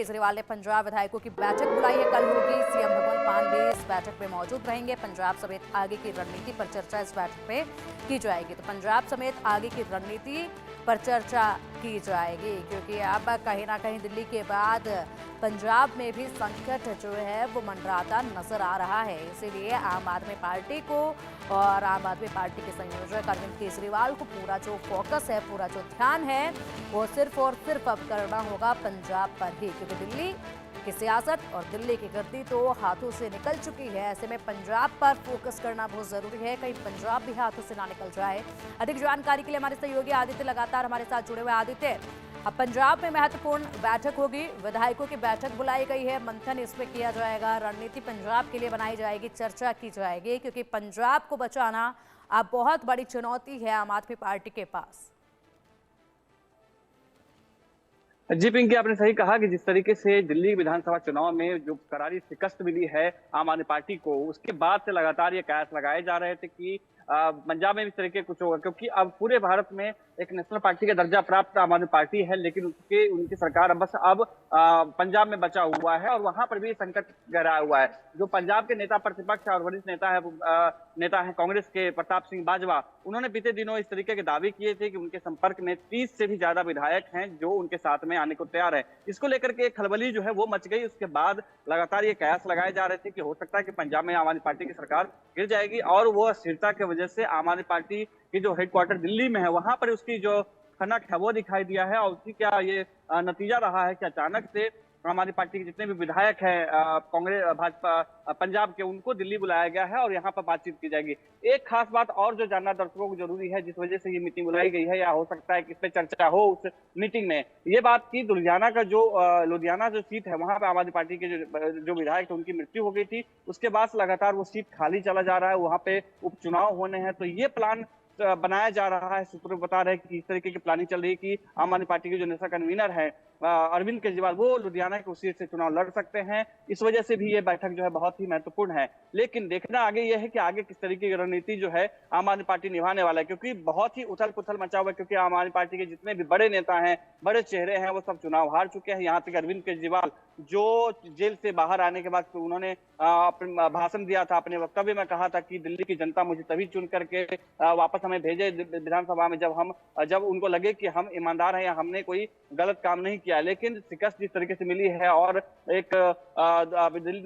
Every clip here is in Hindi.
केजरीवाल ने पंजाब विधायकों की बैठक बुलाई है, कल होगी। सीएम भगवंत मान भी इस बैठक में मौजूद रहेंगे। पंजाब समेत आगे की रणनीति पर चर्चा इस बैठक में की जाएगी। तो पंजाब समेत आगे की रणनीति पर चर्चा की जाएगी, क्योंकि अब कहीं ना कहीं दिल्ली के बाद पंजाब में भी संकट जो है वो मंडराता नजर आ रहा है। इसीलिए आम आदमी पार्टी को और आम आदमी पार्टी के संयोजक अरविंद केजरीवाल को पूरा जो फोकस है, पूरा जो ध्यान है, वो सिर्फ और सिर्फ अब करना होगा पंजाब पर ही, क्योंकि दिल्ली की सियासत और दिल्ली की गद्दी तो हाथों से निकल चुकी है। ऐसे में पंजाब पर फोकस करना बहुत जरूरी है, कहीं पंजाब भी हाथों से ना निकल जाए। अधिक जानकारी के लिए हमारे सहयोगी आदित्य लगातार हमारे साथ जुड़े हुए। आदित्य, अब पंजाब में महत्वपूर्ण बैठक होगी, विधायकों की बैठक बुलाई गई है, मंथन इसमें किया जाएगा, रणनीति पंजाब के लिए बनाई जाएगी, चर्चा की जाएगी, क्योंकि पंजाब को बचाना अब बहुत बड़ी चुनौती है आम आदमी पार्टी के पास। जी पिंकी, आपने सही कहा कि जिस तरीके से दिल्ली विधानसभा चुनाव में जो करारी शिकस्त मिली है आम आदमी पार्टी को, उसके बाद से लगातार ये कयास लगाए जा रहे थे कि पंजाब में भी इस तरीके कुछ होगा, क्योंकि अब पूरे भारत में एक नेशनल पार्टी का दर्जा प्राप्त आम आदमी पार्टी है, लेकिन उनकी सरकार बस अब पंजाब में बचा हुआ है और वहां पर भी संकट गहराया हुआ है। जो पंजाब के नेता प्रतिपक्ष और वरिष्ठ नेता है कांग्रेस के प्रताप सिंह बाजवा, उन्होंने बीते दिनों इस तरीके के दावे किए थे कि उनके संपर्क में 30 से भी ज्यादा विधायक हैं जो उनके साथ में आने को तैयार है। इसको लेकर के खलबली जो है वो मच गई। उसके बाद लगातार ये कयास लगाए जा रहे थे कि हो सकता है कि पंजाब में आम आदमी पार्टी की सरकार गिर जाएगी, और वो अस्थिरता की वजह से आम आदमी पार्टी की जो हेडक्वार्टर दिल्ली में है वहां पर उसकी जो खनक है वो दिखाई दिया है। और उसी क्या ये नतीजा रहा है कि अचानक से आम आदमी पार्टी के जितने भी विधायक हैं कांग्रेस भाजपा पंजाब के, उनको दिल्ली बुलाया गया है और यहाँ पर बातचीत की जाएगी। एक खास बात और जो जानना दर्शकों को जरूरी है, जिस वजह से ये मीटिंग बुलाई गई है या हो सकता है कि इस पे चर्चा हो उस मीटिंग में, ये बात की लुधियाना का जो लुधियाना जो सीट है वहां पे आम आदमी पार्टी के जो विधायक थे उनकी मृत्यु हो गई थी। उसके बाद से लगातार वो सीट खाली चला जा रहा है, वहां पे उपचुनाव होने हैं। तो ये प्लान बनाया जा रहा है। सूत्र बता रहे हैं कि इस तरीके की प्लानिंग चल रही है कि आम आदमी पार्टी के जो नेशनल कन्वीनर है अरविंद केजरीवाल, वो लुधियाना की सीट से चुनाव लड़ सकते हैं। इस वजह से भी ये बैठक जो है बहुत ही महत्वपूर्ण है। लेकिन देखना आगे यह है कि आगे किस तरीके की रणनीति जो है आम आदमी पार्टी निभाने वाला है, क्योंकि बहुत ही उथल पुथल मचा हुआ है। क्योंकि आम आदमी पार्टी के जितने भी बड़े नेता हैं, बड़े चेहरे हैं, वो सब चुनाव हार चुके हैं। यहाँ तक अरविंद केजरीवाल जो जेल से बाहर आने के बाद उन्होंने भाषण दिया था, अपने वक्तव्य में कहा था कि दिल्ली की जनता मुझे तभी चुन करके वापस हमें भेजे विधानसभा में जब उनको लगे कि हम ईमानदार हैं या हमने कोई गलत काम नहीं किया। लेकिन शिकस्त जिस तरीके से मिली है और एक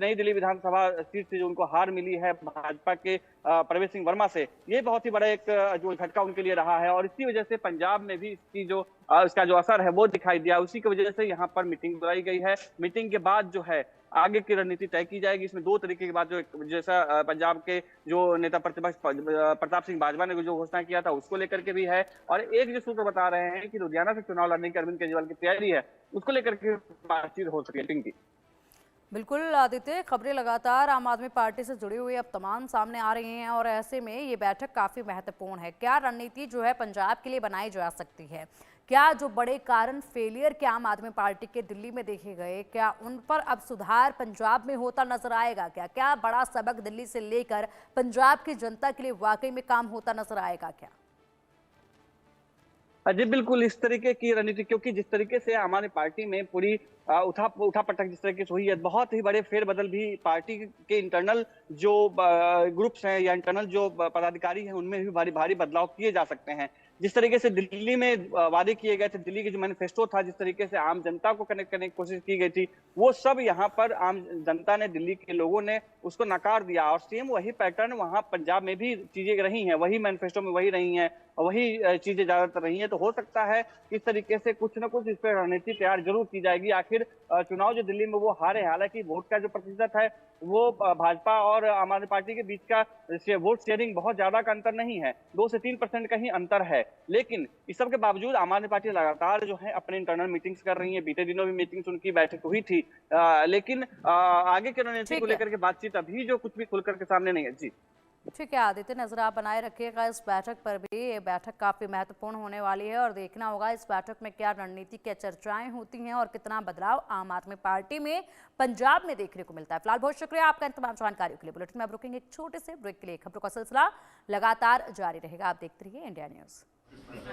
नई दिल्ली विधानसभा सीट से जो उनको हार मिली है भाजपा के प्रवेश सिंह वर्मा से, ये बहुत ही बड़ा एक जो झटका उनके लिए रहा है। और इसी वजह से पंजाब में भी इसका जो असर है वो दिखाई दिया। उसी की वजह से यहाँ पर मीटिंग बुलाई गई है। मीटिंग के बाद जो है आगे की रणनीति तय की जाएगी। इसमें दो तरीके की बात, जो जैसा पंजाब के जो नेता प्रतिपक्ष प्रताप सिंह बाजवा ने जो घोषणा किया था उसको लेकर के भी है, और एक जो सूत्र बता रहे हैं कि लुधियाना से चुनाव लड़ने की अरविंद केजरीवाल की तैयारी है, उसको लेकर के बातचीत हो सके। पिंकी, बिल्कुल आदित्य, खबरें लगातार आम आदमी पार्टी से जुड़ी हुई अब तमाम सामने आ रही हैं और ऐसे में ये बैठक काफी महत्वपूर्ण है। क्या रणनीति जो है पंजाब के लिए बनाई जा सकती है? क्या जो बड़े कारण फेलियर के आम आदमी पार्टी के दिल्ली में देखे गए, क्या उन पर अब सुधार पंजाब में होता नजर आएगा? क्या बड़ा सबक दिल्ली से लेकर पंजाब की जनता के लिए वाकई में काम होता नजर आएगा क्या? जी बिल्कुल, इस तरीके की रणनीति, क्योंकि जिस तरीके से आम आदमी पार्टी में पूरी उठा पटक जिस तरीके से हुई है, बहुत ही बड़े फेरबदल भी पार्टी के इंटरनल जो ग्रुप्स हैं या इंटरनल जो पदाधिकारी हैं उनमें भी भारी भारी बदलाव किए जा सकते हैं। जिस तरीके से दिल्ली में वादे किए गए थे, दिल्ली के जो मैनिफेस्टो था, जिस तरीके से आम जनता को कनेक्ट करने की कोशिश की गई थी, वो सब यहाँ पर आम जनता ने, दिल्ली के लोगों ने उसको नकार दिया। और सेम वही पैटर्न वहां पंजाब में भी चीजें रही हैं, वही मैनिफेस्टो में वही रही हैं, वही चीजें ज्यादातर रही हैं। तो हो सकता है कि इस तरीके से कुछ ना कुछ इस पर रणनीति तैयार जरूर की जाएगी। आखिर चुनाव जो दिल्ली में वो हारे, हालांकि वोट का जो प्रतिशत है वो भाजपा और आम आदमी पार्टी के बीच का वोट शेयरिंग बहुत ज्यादा का अंतर नहीं है, 2 से 3% का ही अंतर है। लेकिन इस सब के बावजूद आम आदमी पार्टी लगातार जो है अपने इंटरनल मीटिंग्स कर रही है। बीते दिनों भी मीटिंग्स उनकी बैठक हुई थी, लेकिन आगे की रणनीति को लेकर के बातचीत अभी जो कुछ भी खुलकर के सामने नहीं है। जी ठीक है आदित्य, नजर आप बनाए रखिएगा इस बैठक पर भी। ये बैठक काफी महत्वपूर्ण होने वाली है और देखना होगा इस बैठक में क्या रणनीति, क्या चर्चाएं होती हैं और कितना बदलाव आम आदमी पार्टी में पंजाब में देखने को मिलता है। फिलहाल बहुत शुक्रिया आपका इन तमाम जानकारियों के लिए। बुलेटिन में अब रुकेंगे एक छोटे से ब्रेक के लिए। खबरों का सिलसिला लगातार जारी रहेगा, आप देखते रहिए इंडिया न्यूज।